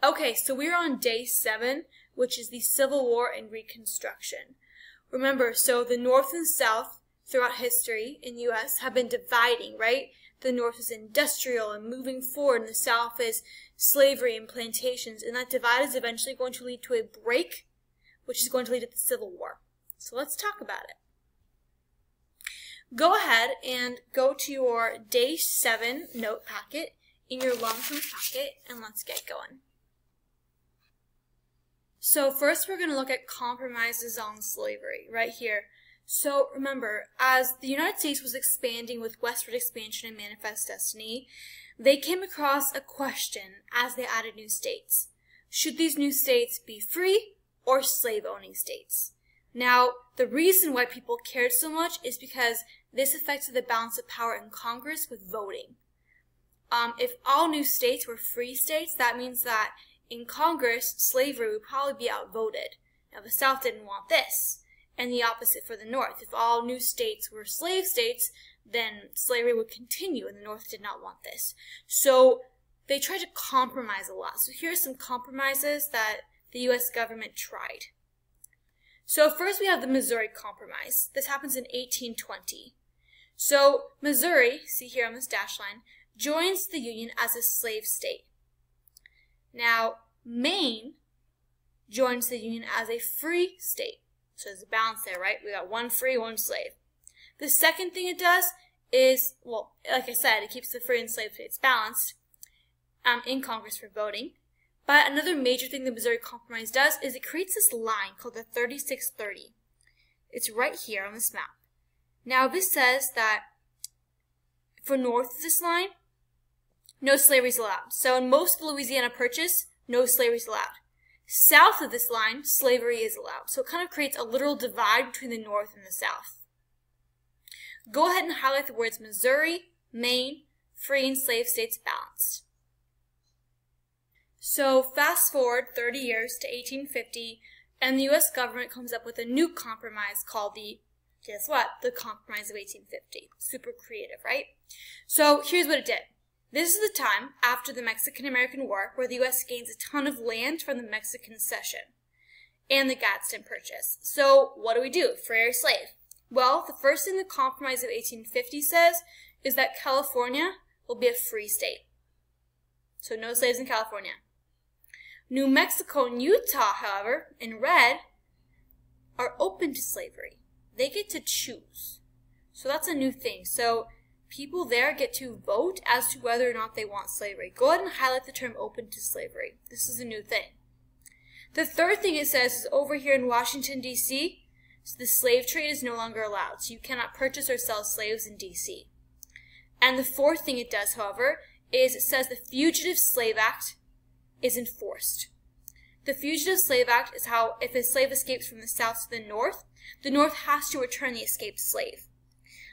Okay, so we're on day 7, which is the Civil War and Reconstruction. Remember, so the North and South throughout history in the U.S. have been dividing, right? The North is industrial and moving forward, and the South is slavery and plantations, and that divide is eventually going to lead to a break, which is going to lead to the Civil War. So let's talk about it. Go ahead and go to your day 7 note packet in your long-term packet, and let's get going. So first we're going to look at compromises on slavery right here. So remember, as the United States was expanding with westward expansion and Manifest Destiny, they came across a question as they added new states. Should these new states be free or slave-owning states? Now, the reason why people cared so much is because this affected the balance of power in Congress with voting. If all new states were free states, that means that in Congress, slavery would probably be outvoted. Now, the South didn't want this, and the opposite for the North. If all new states were slave states, then slavery would continue, and the North did not want this. So they tried to compromise a lot. So here are some compromises that the U.S. government tried. So first we have the Missouri Compromise. This happens in 1820. So Missouri, see here on this dash line, joins the Union as a slave state. Now, Maine joins the Union as a free state. So there's a balance there, right? We got one free, one slave. The second thing it does is, well, like I said, it keeps the free and slave states balanced in Congress for voting. But another major thing the Missouri Compromise does is it creates this line called the 3630. It's right here on this map. Now, this says that for north of this line, no slavery is allowed. So in most of the Louisiana Purchase, no slavery is allowed. South of this line, slavery is allowed. So it kind of creates a literal divide between the North and the South. Go ahead and highlight the words Missouri, Maine, free and slave states balanced. So fast forward 30 years to 1850, and the U.S. government comes up with a new compromise called the, guess what, the Compromise of 1850. Super creative, right? So here's what it did. This is the time after the Mexican-American War where the U.S. gains a ton of land from the Mexican Cession and the Gadsden Purchase. So what do? Free or slave? Well, the first thing the Compromise of 1850 says is that California will be a free state. So no slaves in California. New Mexico and Utah, however, in red, are open to slavery. They get to choose. So that's a new thing. So people there get to vote as to whether or not they want slavery. Go ahead and highlight the term open to slavery. This is a new thing. The third thing it says is over here in Washington, D.C., so the slave trade is no longer allowed. So you cannot purchase or sell slaves in D.C. And the fourth thing it does, however, is it says the Fugitive Slave Act is enforced. The Fugitive Slave Act is how if a slave escapes from the South to the North has to return the escaped slave.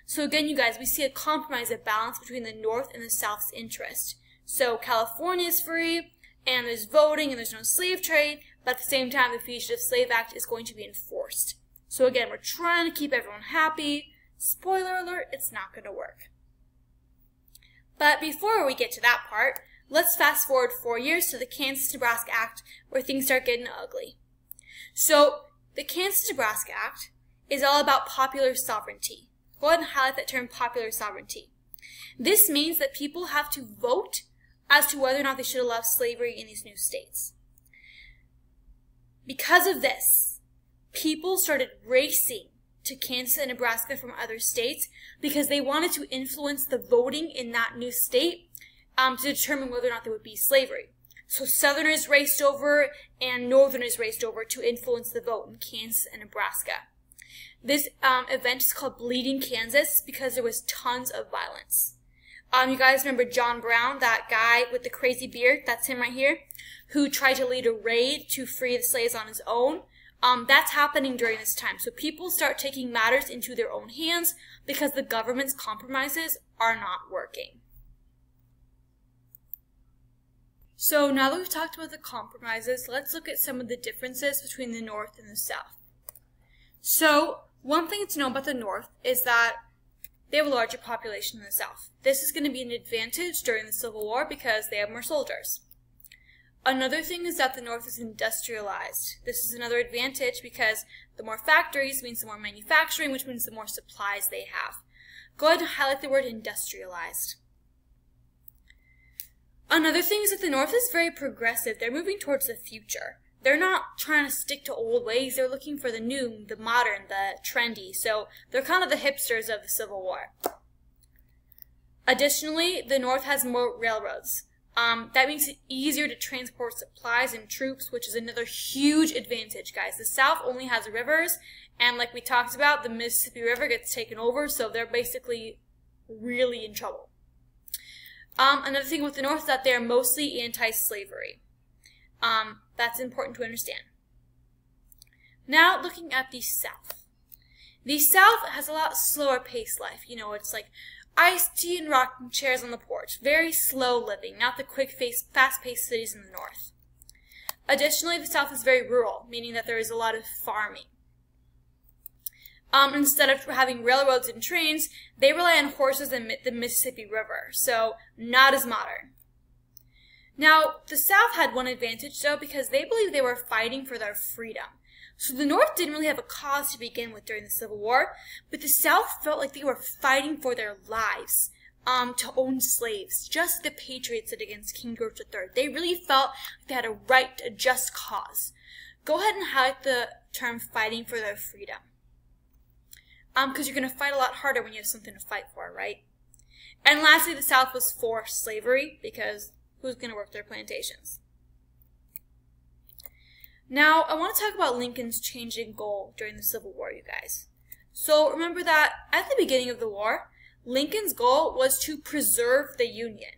So again, you guys, we see a compromise, a balance between the North and the South's interest. So California is free, and there's voting, and there's no slave trade, but at the same time, the Fugitive Slave Act is going to be enforced. So again, we're trying to keep everyone happy. Spoiler alert, it's not going to work. But before we get to that part, let's fast forward 4 years to the Kansas-Nebraska Act, where things start getting ugly. So the Kansas-Nebraska Act is all about popular sovereignty. Go ahead and highlight that term, popular sovereignty. This means that people have to vote as to whether or not they should allow slavery in these new states. Because of this, people started racing to Kansas and Nebraska from other states because they wanted to influence the voting in that new state to determine whether or not there would be slavery. So Southerners raced over and Northerners raced over to influence the vote in Kansas and Nebraska. This event is called Bleeding Kansas because there was tons of violence. You guys remember John Brown, that guy with the crazy beard? That's him right here, who tried to lead a raid to free the slaves on his own. That's happening during this time. So people start taking matters into their own hands because the government's compromises are not working. So now that we've talked about the compromises, let's look at some of the differences between the North and the South. So one thing to know about the North is that they have a larger population than the South. This is going to be an advantage during the Civil War because they have more soldiers. Another thing is that the North is industrialized. This is another advantage because the more factories means the more manufacturing, which means the more supplies they have. Go ahead and highlight the word industrialized. Another thing is that the North is very progressive. They're moving towards the future. They're not trying to stick to old ways. They're looking for the new, the modern, the trendy. So they're kind of the hipsters of the Civil War. Additionally, the North has more railroads. That makes it easier to transport supplies and troops, which is another huge advantage, guys. The South only has rivers, and like we talked about, the Mississippi River gets taken over, so they're basically really in trouble. Another thing with the North is that they're mostly anti-slavery. That's important to understand. Now, looking at the South. The South has a lot slower paced life. You know, it's like iced tea and rocking chairs on the porch. Very slow living, not the quick, fast-paced cities in the North. Additionally, the South is very rural, meaning that there is a lot of farming. Instead of having railroads and trains, they rely on horses and the Mississippi River, so not as modern. Now, the South had one advantage, though, because they believed they were fighting for their freedom. So the North didn't really have a cause to begin with during the Civil War, but the South felt like they were fighting for their lives, to own slaves, just the Patriots did against King George III. They really felt like they had a right, a just cause. Go ahead and highlight the term fighting for their freedom. Because you're going to fight a lot harder when you have something to fight for, right? And lastly, the South was for slavery, because who's going to work their plantations? Now, I want to talk about Lincoln's changing goal during the Civil War, you guys. So remember that at the beginning of the war, Lincoln's goal was to preserve the Union.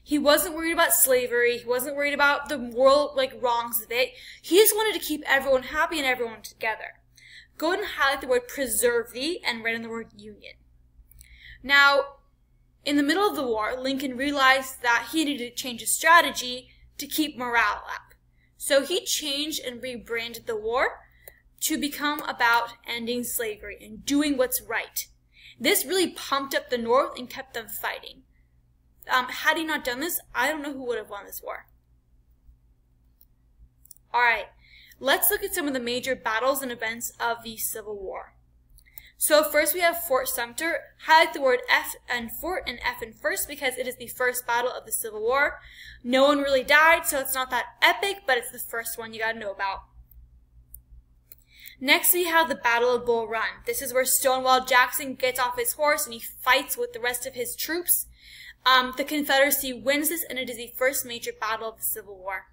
He wasn't worried about slavery. He wasn't worried about the world wrongs of it. He just wanted to keep everyone happy and everyone together. Go ahead and highlight the word preserve thee and write in the word Union. Now, in the middle of the war, Lincoln realized that he needed to change his strategy to keep morale up. So he changed and rebranded the war to become about ending slavery and doing what's right. This really pumped up the North and kept them fighting. Had he not done this, I don't know who would have won this war. Alright, let's look at some of the major battles and events of the Civil War. So first we have Fort Sumter. Highlight the word F and Fort and F in first because it is the first battle of the Civil War. No one really died, so it's not that epic, but it's the first one you gotta know about. Next we have the Battle of Bull Run. This is where Stonewall Jackson gets off his horse and he fights with the rest of his troops. The Confederacy wins this, and it is the first major battle of the Civil War.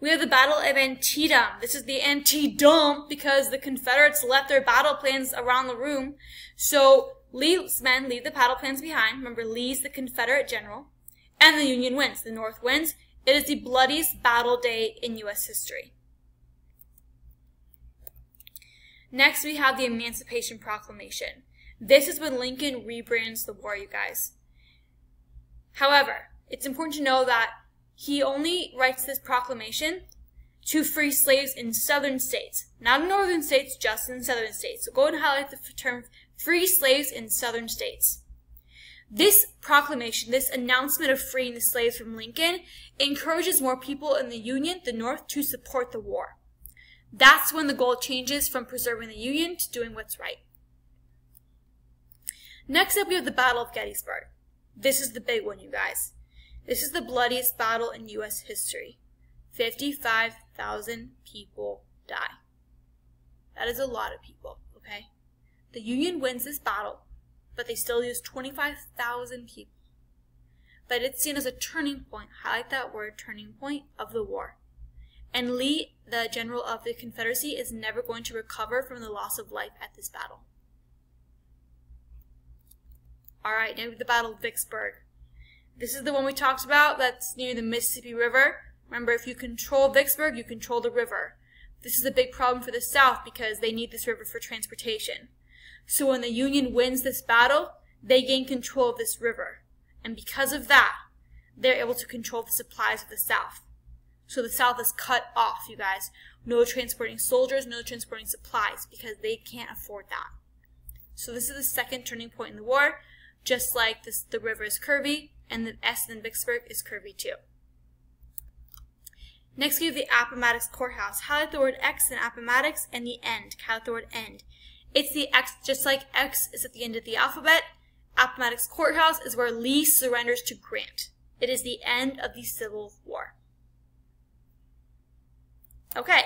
We have the Battle of Antietam. This is the Antietam because the Confederates left their battle plans around the room. So Lee's men leave the battle plans behind. Remember, Lee's the Confederate general. And the Union wins. The North wins. It is the bloodiest battle day in U.S. history. Next, we have the Emancipation Proclamation. This is when Lincoln rebrands the war, you guys. However, it's important to know that he only writes this proclamation to free slaves in southern states. Not in northern states, just in southern states. So go ahead and highlight the term free slaves in southern states. This proclamation, this announcement of freeing the slaves from Lincoln, encourages more people in the Union, the North, to support the war. That's when the goal changes from preserving the Union to doing what's right. Next up, we have the Battle of Gettysburg. This is the big one, you guys. This is the bloodiest battle in U.S. history. 55,000 people die. That is a lot of people, okay? The Union wins this battle, but they still lose 25,000 people. But it's seen as a turning point. Highlight that word, turning point, of the war. And Lee, the general of the Confederacy, is never going to recover from the loss of life at this battle. Alright, now we have the Battle of Vicksburg. This is the one we talked about that's near the Mississippi River. Remember, if you control Vicksburg, you control the river. This is a big problem for the South because they need this river for transportation. So when the Union wins this battle, they gain control of this river. And because of that, they're able to control the supplies of the South. So the South is cut off, you guys. No transporting soldiers, no transporting supplies because they can't afford that. So this is the second turning point in the war. Just like this, the river is curvy, and the S in Vicksburg is curvy too. Next we have the Appomattox Courthouse. Highlight the word X in Appomattox and the end. Highlight the word end. It's the X, just like X is at the end of the alphabet. Appomattox Courthouse is where Lee surrenders to Grant. It is the end of the Civil War. Okay,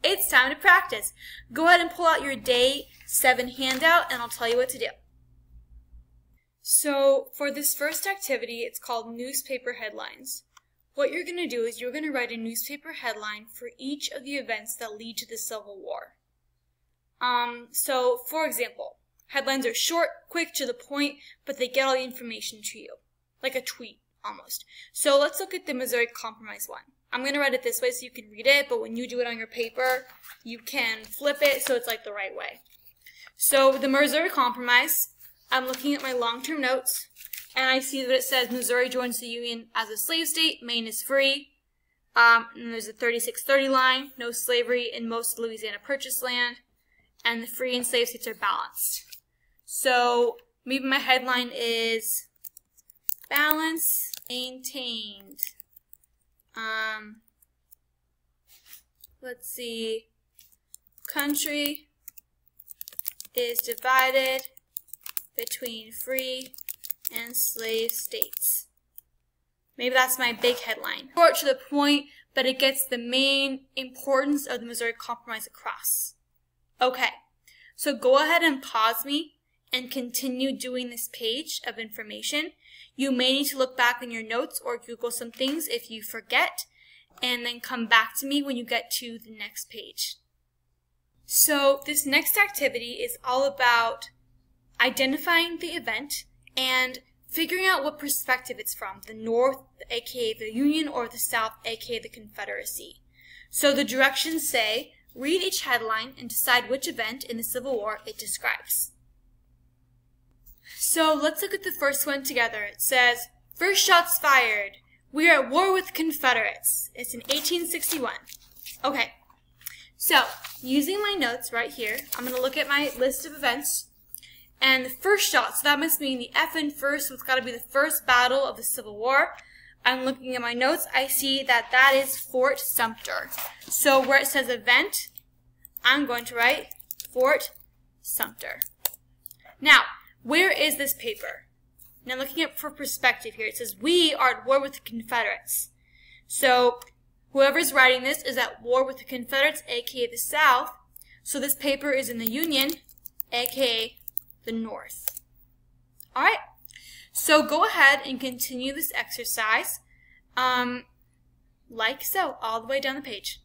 it's time to practice. Go ahead and pull out your Day 7 handout and I'll tell you what to do. So for this first activity, it's called newspaper headlines. What you're going to do is you're going to write a newspaper headline for each of the events that lead to the Civil War. So for example, headlines are short, quick, to the point, but they get all the information to you, like a tweet almost. So let's look at the Missouri Compromise one. I'm going to write it this way so you can read it, but when you do it on your paper, you can flip it so it's like the right way. So the Missouri Compromise, I'm looking at my long-term notes, and I see that it says Missouri joins the Union as a slave state, Maine is free, and there's a 3630 line, no slavery in most Louisiana Purchase land, and the free and slave states are balanced. So maybe my headline is balance maintained. Let's see, country is divided between free and slave states. Maybe that's my big headline. Short to the point, but it gets the main importance of the Missouri Compromise across. Okay, so go ahead and pause me and continue doing this page of information. You may need to look back in your notes or Google some things if you forget, and then come back to me when you get to the next page. So this next activity is all about identifying the event and figuring out what perspective it's from, the North, aka the Union, or the South, aka the Confederacy. So the directions say, read each headline and decide which event in the Civil War it describes. So let's look at the first one together. It says, first shots fired. We are at war with the Confederates. It's in 1861. Okay, so using my notes right here, I'm going to look at my list of events. And the first shot, so that must mean the F in first, so it's got to be the first battle of the Civil War. I'm looking at my notes. I see that that is Fort Sumter. So where it says event, I'm going to write Fort Sumter. Now, where is this paper? Now looking at for perspective here, it says we are at war with the Confederates. So whoever's writing this is at war with the Confederates, aka the South. So this paper is in the Union, aka the North. Alright, so go ahead and continue this exercise like so, all the way down the page.